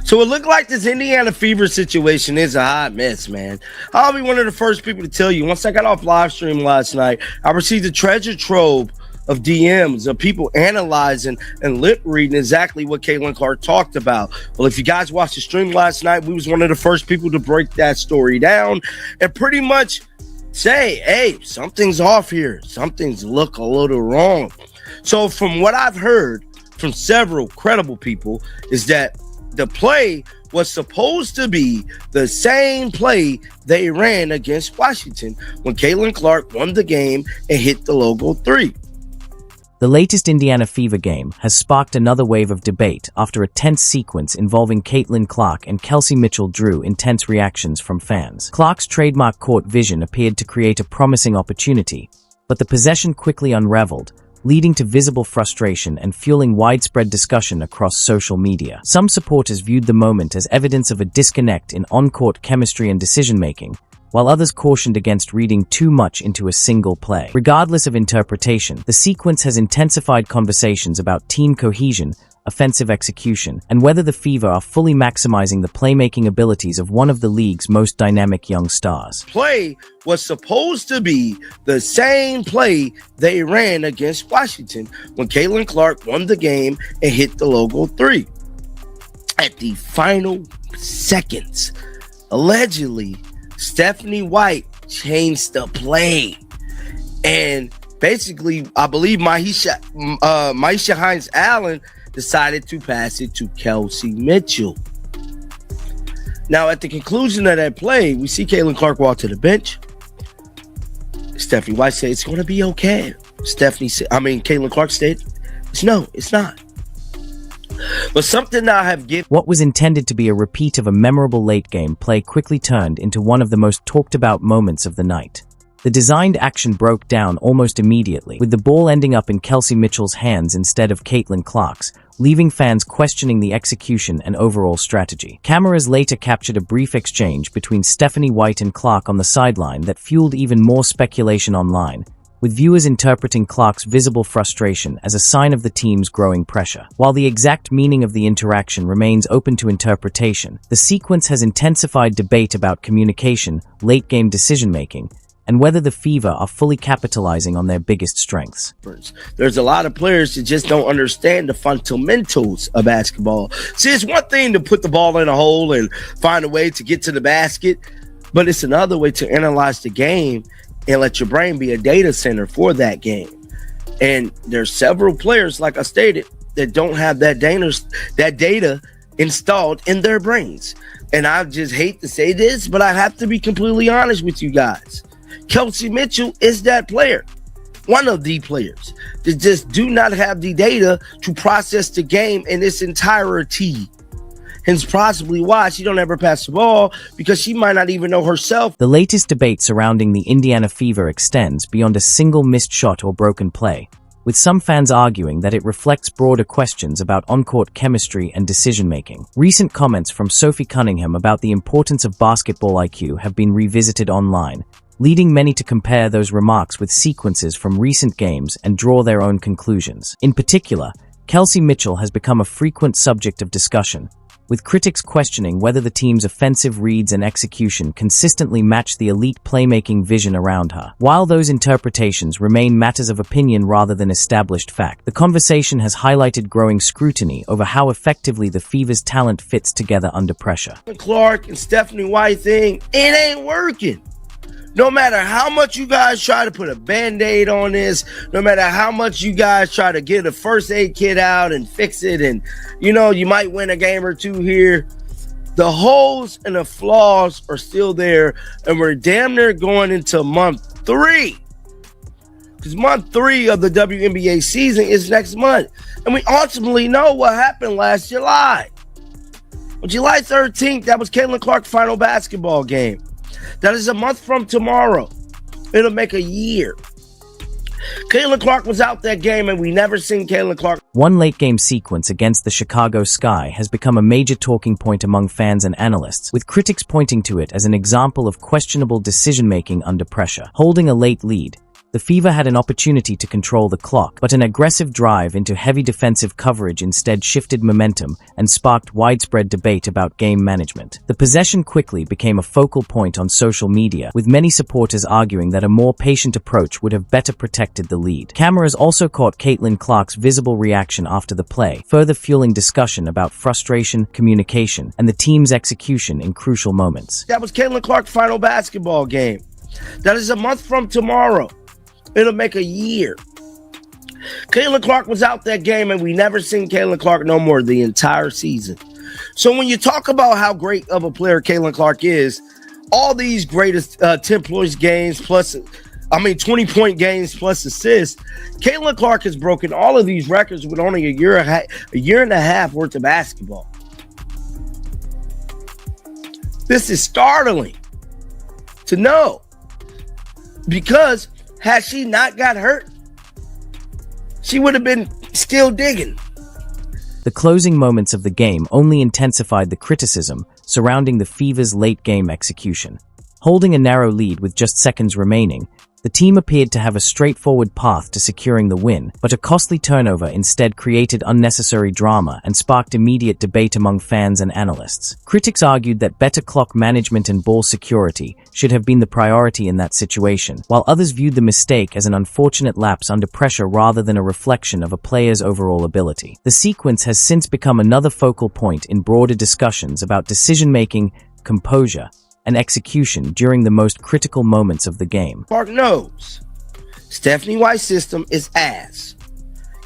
So it looked like this Indiana Fever situation is a hot mess, man. I'll be one of the first people to tell you, once I got off live stream last night, I received a treasure trove of DMs of people analyzing and lip reading exactly what Caitlin Clark talked about. Well, if you guys watched the stream last night, we was one of the first people to break that story down and pretty much say, hey, something's off here. Something's look a little wrong. So from what I've heard from several credible people is that the play was supposed to be the same play they ran against Washington when Caitlin Clark won the game and hit the logo 3. The latest Indiana Fever game has sparked another wave of debate after a tense sequence involving Caitlin Clark and Kelsey Mitchell drew intense reactions from fans. Clark's trademark court vision appeared to create a promising opportunity, but the possession quickly unraveled, leading to visible frustration and fueling widespread discussion across social media. Some supporters viewed the moment as evidence of a disconnect in on-court chemistry and decision-making, while others cautioned against reading too much into a single play. Regardless of interpretation, the sequence has intensified conversations about team cohesion, offensive execution, and whether the Fever are fully maximizing the playmaking abilities of one of the league's most dynamic young stars. Play was supposed to be the same play they ran against Washington when Caitlin Clark won the game and hit the logo 3. At the final seconds, allegedly, Stephanie White changed the play. And basically, I believe Maisha Hines-Allen decided to pass it to Kelsey Mitchell. Now, at the conclusion of that play, we see Caitlin Clark walk to the bench. Stephanie White said, it's going to be okay. Caitlin Clark said, no, it's not. But something I have given... What was intended to be a repeat of a memorable late-game play quickly turned into one of the most talked-about moments of the night. The designed action broke down almost immediately, with the ball ending up in Kelsey Mitchell's hands instead of Caitlin Clark's, leaving fans questioning the execution and overall strategy. Cameras later captured a brief exchange between Stephanie White and Clark on the sideline that fueled even more speculation online, with viewers interpreting Clark's visible frustration as a sign of the team's growing pressure. While the exact meaning of the interaction remains open to interpretation, the sequence has intensified debate about communication, late-game decision-making, and whether the Fever are fully capitalizing on their biggest strengths. There's a lot of players that just don't understand the fundamentals of basketball. See, it's one thing to put the ball in a hole and find a way to get to the basket, but it's another way to analyze the game and let your brain be a data center for that game. And there's several players, like I stated, that don't have that data installed in their brains. And I just hate to say this, but I have to be completely honest with you guys. Kelsey Mitchell is that player, one of the players that just do not have the data to process the game in its entirety. Hence possibly why she don't ever pass the ball, because she might not even know herself. The latest debate surrounding the Indiana Fever extends beyond a single missed shot or broken play, with some fans arguing that it reflects broader questions about on-court chemistry and decision-making. Recent comments from Sophie Cunningham about the importance of basketball IQ have been revisited online, leading many to compare those remarks with sequences from recent games and draw their own conclusions. In particular, Kelsey Mitchell has become a frequent subject of discussion, with critics questioning whether the team's offensive reads and execution consistently match the elite playmaking vision around her. While those interpretations remain matters of opinion rather than established fact, the conversation has highlighted growing scrutiny over how effectively the Fever's talent fits together under pressure. The Clark and Stephanie White thing, it ain't working. No matter how much you guys try to put a Band-Aid on this, no matter how much you guys try to get a first aid kit out and fix it, and you might win a game or two here, the holes and the flaws are still there, and we're damn near going into month 3. Because month 3 of the WNBA season is next month. And we ultimately know what happened last July. On July 13th, that was Caitlin Clark's final basketball game. That is a month from tomorrow. It'll make a year. Caitlin Clark was out that game, and we never seen Caitlin Clark. One late-game sequence against the Chicago Sky has become a major talking point among fans and analysts, with critics pointing to it as an example of questionable decision-making under pressure. Holding a late lead, The Fever had an opportunity to control the clock, but an aggressive drive into heavy defensive coverage instead shifted momentum and sparked widespread debate about game management. The possession quickly became a focal point on social media, with many supporters arguing that a more patient approach would have better protected the lead. Cameras also caught Caitlin Clark's visible reaction after the play, further fueling discussion about frustration, communication, and the team's execution in crucial moments. That was Caitlin Clark's final basketball game. That is a month from tomorrow. It'll make a year. Caitlin Clark was out that game, and we never seen Caitlin Clark no more the entire season. So when you talk about how great of a player Caitlin Clark is, all these greatest 10-point games plus, 20-point games plus assists, Caitlin Clark has broken all of these records with only a year and a half worth of basketball. This is startling to know, because had she not got hurt, she would have been still digging. The closing moments of the game only intensified the criticism surrounding the Fever's late-game execution. Holding a narrow lead with just seconds remaining, the team appeared to have a straightforward path to securing the win, but a costly turnover instead created unnecessary drama and sparked immediate debate among fans and analysts. Critics argued that better clock management and ball security should have been the priority in that situation, while others viewed the mistake as an unfortunate lapse under pressure rather than a reflection of a player's overall ability. The sequence has since become another focal point in broader discussions about decision-making, composure, and execution during the most critical moments of the game. Clark knows Stephanie White's system is ass.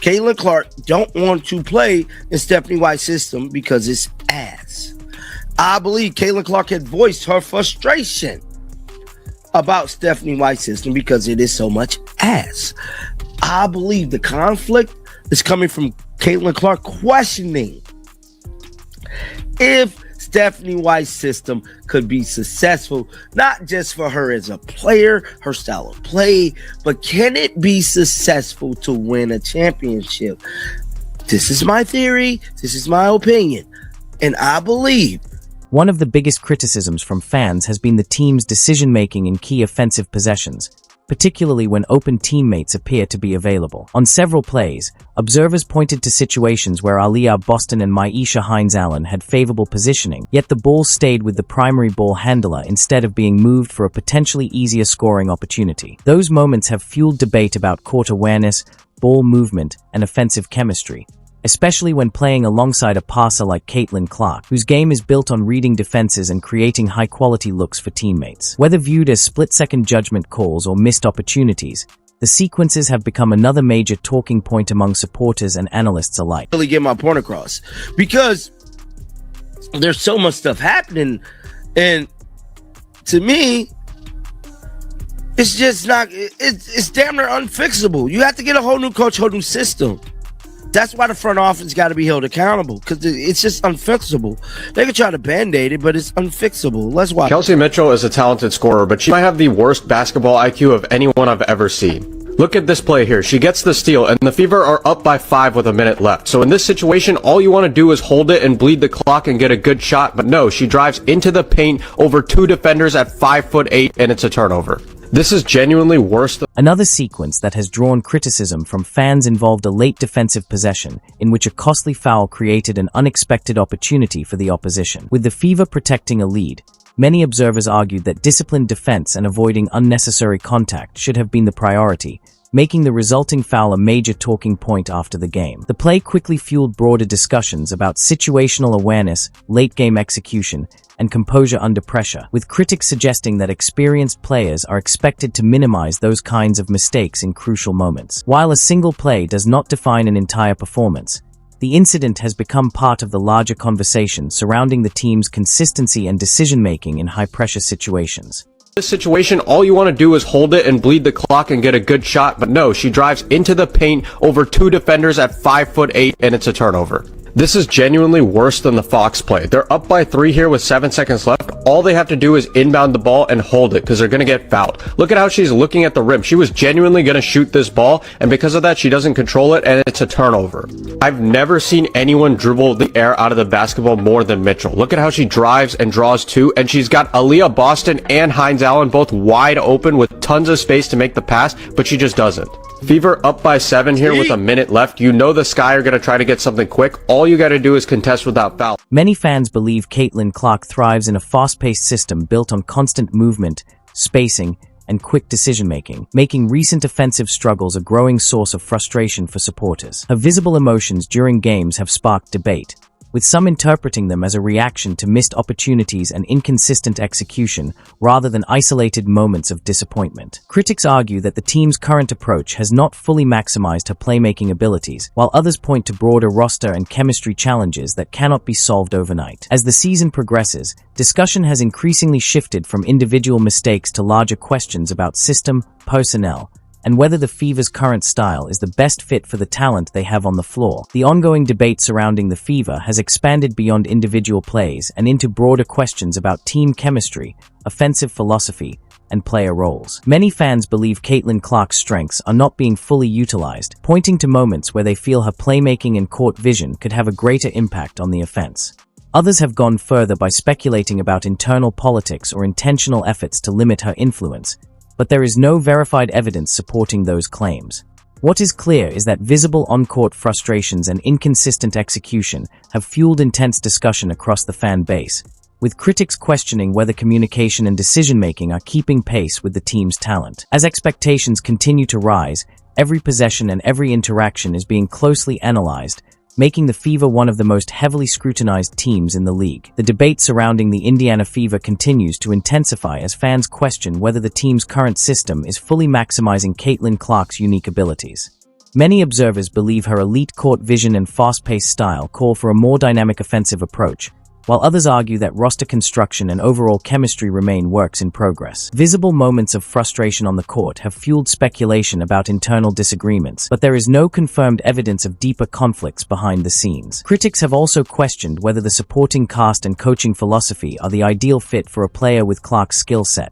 Caitlin Clark don't want to play in Stephanie White's system because it's ass. I believe Caitlin Clark had voiced her frustration about Stephanie White's system because it is so much ass. I believe the conflict is coming from Caitlin Clark questioning if Stephanie White's system could be successful, not just for her as a player, her style of play, but can it be successful to win a championship? This is my theory. This is my opinion. And I believe one of the biggest criticisms from fans has been the team's decision-making in key offensive possessions, particularly when open teammates appear to be available. On several plays, observers pointed to situations where Aliyah Boston and Myisha Hines-Allen had favorable positioning, yet the ball stayed with the primary ball handler instead of being moved for a potentially easier scoring opportunity. Those moments have fueled debate about court awareness, ball movement, and offensive chemistry, especially when playing alongside a passer like Caitlin Clark, whose game is built on reading defenses and creating high-quality looks for teammates. Whether viewed as split-second judgment calls or missed opportunities, the sequences have become another major talking point among supporters and analysts alike. Really get my point across, because there's so much stuff happening, and to me, it's just not, it's damn near unfixable. You have to get a whole new coach, whole new system. That's why the front office got to be held accountable, because it's just unfixable. They can try to band-aid it, but it's unfixable. Let's watch. Kelsey Mitchell is a talented scorer, but she might have the worst basketball IQ of anyone I've ever seen. Look at this play here. She gets the steal, and the Fever are up by 5 with a minute left. So in this situation, all you want to do is hold it and bleed the clock and get a good shot. But no, she drives into the paint over 2 defenders at 5'8", and it's a turnover. This is genuinely worse than... Another sequence that has drawn criticism from fans involved a late defensive possession, in which a costly foul created an unexpected opportunity for the opposition. With the Fever protecting a lead, many observers argued that disciplined defense and avoiding unnecessary contact should have been the priority, making the resulting foul a major talking point after the game. The play quickly fueled broader discussions about situational awareness, late-game execution, and composure under pressure, with critics suggesting that experienced players are expected to minimize those kinds of mistakes in crucial moments. While a single play does not define an entire performance, the incident has become part of the larger conversation surrounding the team's consistency and decision-making in high-pressure situations. In this situation, all you want to do is hold it and bleed the clock and get a good shot, but no, she drives into the paint over 2 defenders at 5'8", and it's a turnover. This is genuinely worse than the Fox play. They're up by 3 here with 7 seconds left. all they have to do is inbound the ball and hold it because they're going to get fouled. Look at how she's looking at the rim. She was genuinely going to shoot this ball, and because of that, she doesn't control it, and it's a turnover. I've never seen anyone dribble the air out of the basketball more than Mitchell. Look at how she drives and draws too, and she's got Aaliyah Boston and Hines Allen both wide open with tons of space to make the pass, but she just doesn't. Fever up by 7 here with a minute left. You know the Sky are going to try to get something quick. All you got to do is contest without foul. Many fans believe Caitlin Clark thrives in a fast-paced system built on constant movement, spacing, and quick decision-making, making recent offensive struggles a growing source of frustration for supporters. Her visible emotions during games have sparked debate, with some interpreting them as a reaction to missed opportunities and inconsistent execution rather than isolated moments of disappointment. Critics argue that the team's current approach has not fully maximized her playmaking abilities, while others point to broader roster and chemistry challenges that cannot be solved overnight. As the season progresses, discussion has increasingly shifted from individual mistakes to larger questions about system, personnel, and whether the Fever's current style is the best fit for the talent they have on the floor. The ongoing debate surrounding the Fever has expanded beyond individual plays and into broader questions about team chemistry, offensive philosophy, and player roles. Many fans believe Caitlin Clark's strengths are not being fully utilized, pointing to moments where they feel her playmaking and court vision could have a greater impact on the offense. Others have gone further by speculating about internal politics or intentional efforts to limit her influence, but there is no verified evidence supporting those claims. What is clear is that visible on-court frustrations and inconsistent execution have fueled intense discussion across the fan base, with critics questioning whether communication and decision-making are keeping pace with the team's talent. As expectations continue to rise, every possession and every interaction is being closely analyzed, making the Fever one of the most heavily scrutinized teams in the league. The debate surrounding the Indiana Fever continues to intensify as fans question whether the team's current system is fully maximizing Caitlin Clark's unique abilities. Many observers believe her elite court vision and fast-paced style call for a more dynamic offensive approach, while others argue that roster construction and overall chemistry remain works in progress. Visible moments of frustration on the court have fueled speculation about internal disagreements, but there is no confirmed evidence of deeper conflicts behind the scenes. Critics have also questioned whether the supporting cast and coaching philosophy are the ideal fit for a player with Clark's skill set.